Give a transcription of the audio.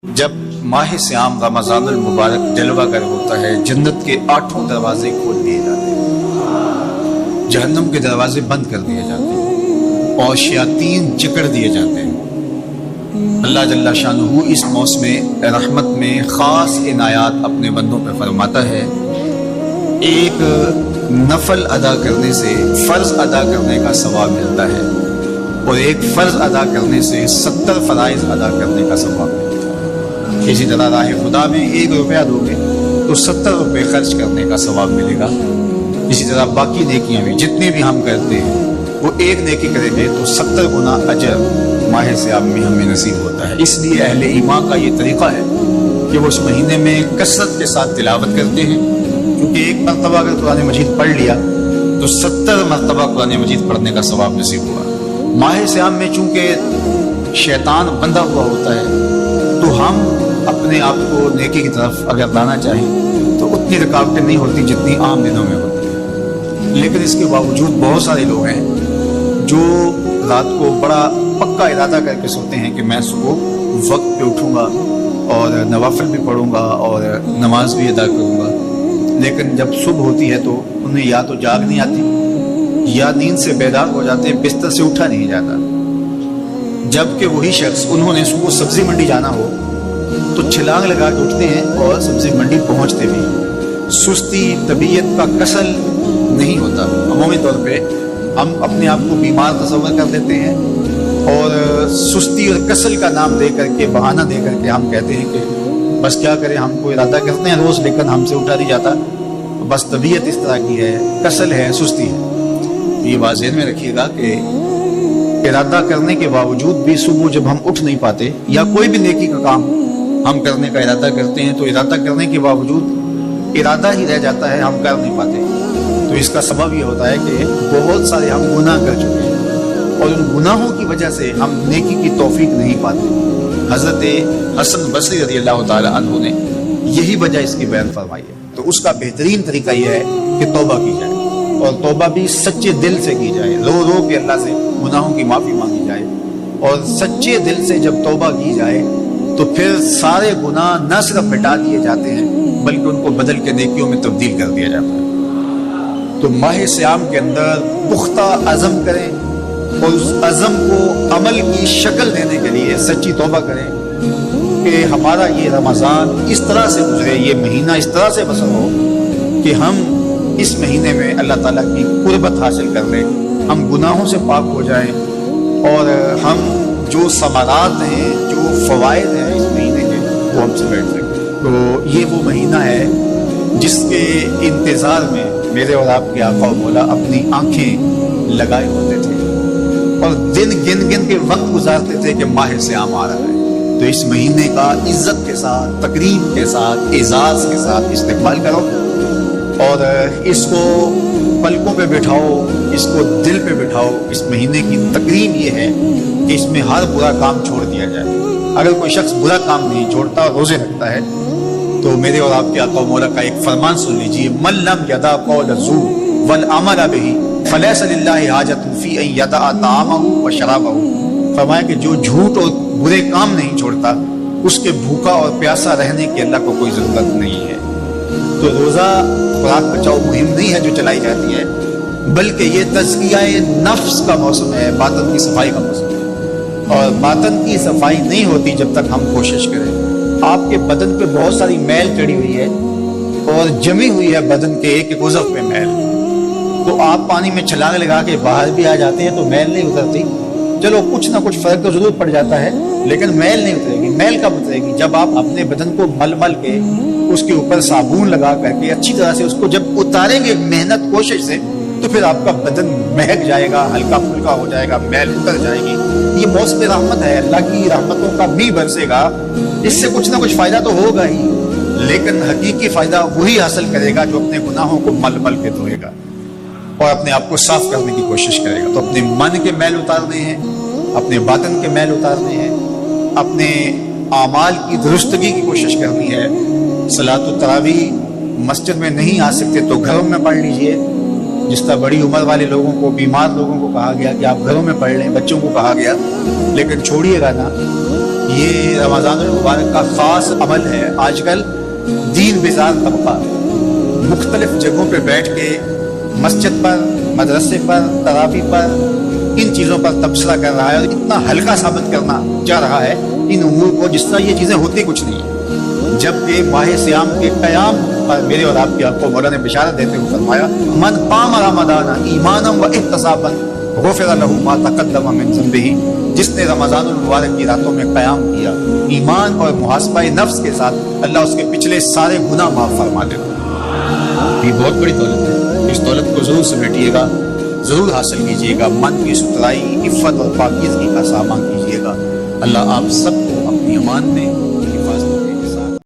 جب ماہ سیام رمضان المبارک جلوہ گر ہوتا ہے، جنت کے 8 دروازے کھول دیے جاتے ہیں، جہنم کے دروازے بند کر دیے جاتے ہیں اور شیاطین جکڑ دیے جاتے ہیں۔ اللہ جل شانہ اس موسم رحمت میں خاص عنایات اپنے بندوں پہ فرماتا ہے۔ ایک نفل ادا کرنے سے فرض ادا کرنے کا ثواب ملتا ہے اور ایک فرض ادا کرنے سے 70 فرائض ادا کرنے کا ثواب ملتا ہے۔ اسی طرح راہ خدا میں 1 روپیہ دو گے تو 70 روپے خرچ کرنے کا ثواب ملے گا۔ اسی طرح باقی نیکیاں بھی جتنی بھی ہم کرتے ہیں وہ ایک نیکی کریں گے تو 70 گنا اجر ماہ سیام میں ہمیں نصیب ہوتا ہے۔ اس لیے اہل ایمان کا یہ طریقہ ہے کہ وہ اس مہینے میں کثرت کے ساتھ تلاوت کرتے ہیں، کیونکہ ایک مرتبہ اگر قرآن مجید پڑھ لیا تو 70 مرتبہ قرآن مجید پڑھنے کا ثواب نصیب ہوا۔ ماہ سیام میں چونکہ شیطان بندھا ہوا ہوتا ہے تو ہم اپنے آپ کو نیکی کی طرف اگر لانا چاہیں تو اتنی رکاوٹیں نہیں ہوتی جتنی عام دنوں میں ہوتی ہیں، لیکن اس کے باوجود بہت سارے لوگ ہیں جو رات کو بڑا پکا ارادہ کر کے سوتے ہیں کہ میں صبح وقت پہ اٹھوں گا اور نوافل بھی پڑھوں گا اور نماز بھی ادا کروں گا، لیکن جب صبح ہوتی ہے تو انہیں یا تو جاگ نہیں آتی یا نیند سے بیدار ہو جاتے ہیں، بستر سے اٹھا نہیں جاتا۔ جبکہ وہی شخص انہوں نے صبح سبزی منڈی جانا ہو تو چھلانگ لگا کے اٹھتے ہیں اور سبزی منڈی پہنچتے بھی ہیں۔ سستی طبیعت کا کسل نہیں ہوتا۔ عمومی طور پہ ہم اپنے آپ کو بیمار تصور کر لیتے ہیں اور سستی اور کسل کا نام دے کر کے، بہانہ دے کر کے ہم کہتے ہیں کہ بس کیا کریں، ہم کو ارادہ کرتے ہیں روز لیکن ہم سے اٹھا نہیں جاتا، بس طبیعت اس طرح کی ہے، کسل ہے، سستی ہے۔ یہ بات ذہن میں رکھیے گا کہ ارادہ کرنے کے باوجود بھی صبح جب ہم اٹھ نہیں پاتے یا کوئی بھی نیکی کا کام ہم کرنے کا ارادہ کرتے ہیں تو ارادہ کرنے کے باوجود ارادہ ہی رہ جاتا ہے، ہم کر نہیں پاتے۔ تو اس کا سبب یہ ہوتا ہے کہ بہت سارے ہم گناہ کر چکے ہیں اور ان گناہوں کی وجہ سے ہم نیکی کی توفیق نہیں پاتے۔ حضرت حسن بصری رضی اللہ تعالی عنہ نے یہی وجہ اس کی بیان فرمائی ہے۔ تو اس کا بہترین طریقہ یہ ہے کہ توبہ کی جائے اور توبہ بھی سچے دل سے کی جائے، رو رو کے اللہ سے گناہوں کی معافی مانگی جائے، اور سچے دل سے جب توبہ کی جائے تو پھر سارے گناہ نہ صرف مٹا دیے جاتے ہیں بلکہ ان کو بدل کے نیکیوں میں تبدیل کر دیا جاتا ہے۔ تو ماہ سیام کے اندر پختہ عزم کریں اور اس عزم کو عمل کی شکل دینے کے لیے سچی توبہ کریں کہ ہمارا یہ رمضان اس طرح سے گزرے، یہ مہینہ اس طرح سے بسر ہو کہ ہم اس مہینے میں اللہ تعالیٰ کی قربت حاصل کر لیں، ہم گناہوں سے پاک ہو جائیں اور ہم جو ثمرات ہیں، جو فوائد ہیں اس مہینے کے، وہ ہم سے بیٹھ سکیں۔ تو یہ وہ مہینہ ہے جس کے انتظار میں میرے اور آپ کے آقا و مولا اپنی آنکھیں لگائے ہوتے تھے اور دن گن گن کے وقت گزارتے تھے کہ ماہ سیام آ رہا ہے۔ تو اس مہینے کا عزت کے ساتھ، تقریب کے ساتھ، اعزاز کے ساتھ استقبال کرو اور اس کو پلکوں پہ بٹھاؤ، اس کو دل پہ بٹھاؤ۔ اس مہینے کی تقریب یہ ہے کہ اس میں ہر برا کام چھوڑ دیا جائے۔ اگر کوئی شخص برا کام نہیں چھوڑتا اور روزے رکھتا ہے تو میرے اور آپ کے آقا و مولا کا ایک فرمان سن لیجیے، من لم یدع قول الزور والعمل بہ فلیس للہ حاجۃ فی ان یدع طعامہ وشرابہ۔ فرمایا کہ جو جھوٹ اور برے کام نہیں چھوڑتا اس کے بھوکا اور پیاسا رہنے کی اللہ کو کوئی ضرورت نہیں ہے۔ تو روزہ خوراک بچاؤ مہم نہیں ہے جو چلائی جاتی ہے، بلکہ یہ تزکیہ نفس کا موسم ہے، باطن کی صفائی کا موسم ہے، اور باطن کی صفائی نہیں ہوتی جب تک ہم کوشش کریں۔ آپ کے بدن پہ بہت ساری میل چڑھی ہوئی ہے اور جمی ہوئی ہے بدن کے ایک ایک عضو پہ میل، تو آپ پانی میں چھلانگ لگا کے باہر بھی آ جاتے ہیں تو میل نہیں اترتی۔ چلو کچھ نہ کچھ فرق تو ضرور پڑ جاتا ہے لیکن میل نہیں اترے گی۔ میل کب اترے گی؟ جب آپ اپنے بدن کو مل مل کے اس کے اوپر صابن لگا کر کے اچھی طرح سے اس کو جب اتاریں گے محنت کوشش سے تو پھر آپ کا بدن مہک جائے گا، ہلکا پھلکا ہو جائے گا، میل اتر جائے گی۔ یہ موسم رحمت ہے، اللہ کی رحمتوں کا بھی برسے گا، اس سے کچھ نہ کچھ فائدہ تو ہوگا ہی، لیکن حقیقی فائدہ وہی حاصل کرے گا جو اپنے گناہوں کو مل مل کے دھوئے گا اور اپنے آپ کو صاف کرنے کی کوشش کرے گا۔ تو اپنے من کے میل اتارنے ہیں، اپنے باطن کے میل اتارنے ہیں، اپنے اعمال کی درستگی کی کوشش کرنی ہے۔ صلاۃ التراویح مسجد میں نہیں آ سکتے تو گھروں میں پڑھ لیجئے۔ جس طرح بڑی عمر والے لوگوں کو، بیمار لوگوں کو کہا گیا کہ آپ گھروں میں پڑھ لیں، بچوں کو کہا گیا، لیکن چھوڑیے گا نا یہ رمضان المبارک کا خاص عمل ہے. آج کل دین بیزار طبقہ مختلف جگہوں پہ بیٹھ کے مسجد پر، مدرسے پر، تراویح پر ان چیزوں پر تبصرہ کر رہا ہے اور اتنا ہلکا ثابت کرنا چاہ رہا ہے ان امور کو جس طرح یہ چیزیں ہوتی کچھ نہیں ہیں. جبکہ ماہ سیام کے قیام پر میرے اور آپ کی آنکھوں مولا نے بشارت دیتے ہوئے فرمایا من قام رمضان ایمانا و احتسابا غفر له ما تقدم من ذنبہ. جس نے رمضان المبارک کی راتوں میں قیام کیا ایمان اور محاسبہ نفس کے ساتھ، اللہ اس کے پچھلے سارے گناہ معاف فرما دیتا. یہ بہت بڑی دولت ہے. اس دولت کو ضرور سمیٹیے گا، ضرور حاصل کیجیے گا. من کی ستھرائی، عفت اور پاکیزگی کا سامان کیجیے گا. اللہ آپ سب کو اپنی امان میں